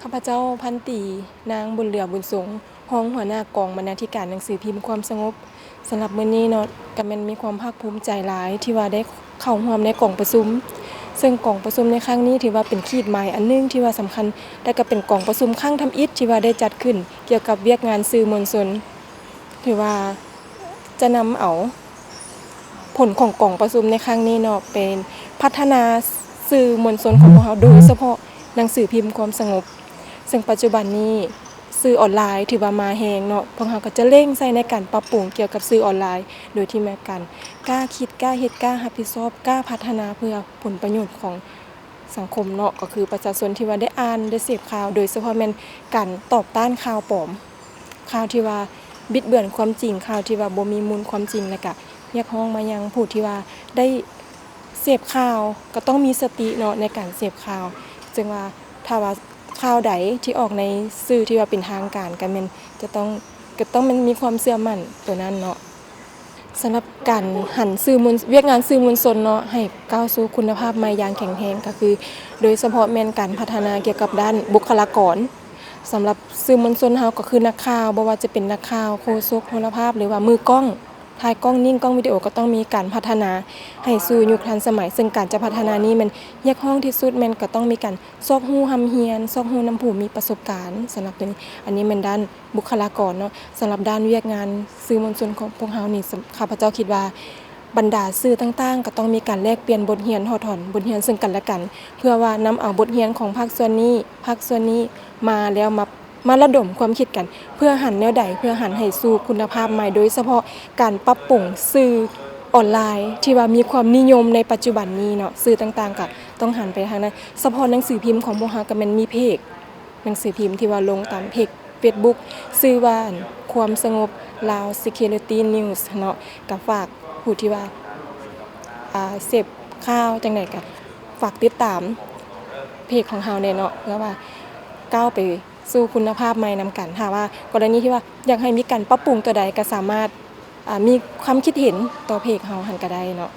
ข้าพเจ้าพันตรีนางบุญเหลือบุญสงฆ์รองหัวหน้ากองบรรณาธิการหนังสือพิมพ์ความสงบสำหรับมื้อนี้เนาะก็แม่นมีความภาคภูมิใจหลายที่ว่าได้เข้าร่วมในกองประชุมซึ่งกองประชุมในครั้งนี้ถือว่าเป็นขีดหมายอันหนึงที่ว่าสำคัญและก็เป็นกองประชุมครั้งทำอิฐที่ว่าได้จัดขึ้นเกี่ยวกับเวียกงานสื่อมวลชนถือว่าจะนำเอาผลของกองประชุมในครั้งนี้เนาะเป็นพัฒนาสื่อมวลชนของพวกเราโดยเฉพาะหนังสือพิมพ์ความสงบซึ่งปัจจุบันนี้สื่อออนไลน์ถือว่ามาแฮงเนาะพวกเราก็จะเร่งใส่ในการปรับปรุงเกี่ยวกับสื่อออนไลน์โดยที่แม้กันกล้าคิดกล้าเฮ็ดกล้ารับผิดชอบกล้าพัฒนาเพื่อผลประโยชน์ของสังคมเนาะก็คือประชาชนที่ว่าได้อ่านได้เสพข่าวโดยเฉพาะแม่นการต่อต้านข่าวปลอมข่าวที่ว่าบิดเบือนความจริงข่าวที่ว่าบ่มีมูลความจริงแล้วก็เรียกร้องมายังผู้ที่ว่าได้เสพข่าวก็ต้องมีสติเนาะในการเสพข่าวจึงว่าถ้าว่าข่าวใดที่ออกในสื่อที่ว่าเป็นทางการก็แม่นก็ต้องมันมีความเชื่อมั่นตัวนั้นเนาะสำหรับการหันสื่อมวลเวียกงานสื่อมวลชนเนาะให้ก้าวสู่คุณภาพใหม่อย่างแข็งแรงก็คือโดยเฉพาะแม่นการพัฒนาเกี่ยวกับด้านบุคลากรสำหรับสื่อมวลชนเฮาก็คือนักข่าวบ่ว่าจะเป็นนักข่าวโฆษกโทรภาพหรือว่ามือกล้องถ่ายกล้องนิ่งกล้องวิดีโอก็ต้องมีการพัฒนาให้สู่ยุคทันสมัยซึ่งการจะพัฒนานี้มันยากฮ้องที่สุดแม่นก็ต้องมีการซอกฮู้ร่ำเรียนซอกฮู้นำผู้มีประสบการณ์สำหรับตัวนี้อันนี้แม่นด้านบุคลากรเนาะสำหรับด้านเวียกงานสื่อมวลชนของพวกเฮานี่ข้าพเจ้าคิดว่าบรรดาสื่อต่างๆก็ต้องมีการแลกเปลี่ยนบทเรียนถอดถอนบทเรียนซึ่งกันและกันเพื่อว่านำเอาบทเรียนของภาคส่วนนี้มาแล้วมาระดมความคิดกันเพื่อหันแนวใดเพื่อหันให้สู่คุณภาพใหม่โดยเฉพาะการปรับปรุงสื่อออนไลน์ที่ว่ามีความนิยมในปัจจุบันนี้เนาะสื่อต่างๆก็ต้องหันไปทางนั้นเฉพาะหนังสือพิมพ์ของพวกเราก็แม่นมีเพจหนังสือพิมพ์ที่ว่าลงตามเพจ Facebook ชื่อว่าความสงบลาว Security News เนาะก็ฝากผู้ที่ว่าเสพข่าวจังได๋ก็ฝากติดตามเพจของเฮาแน่เนาะเพื่อว่าก้าวไปสู่คุณภาพใหม่นำกันถ้าว่ากรณีที่ว่าอยากให้มีการปรับปรุงตัวใดก็สามารถมีความคิดเห็นต่อเพจเฮาหั้นก็ได้เนาะ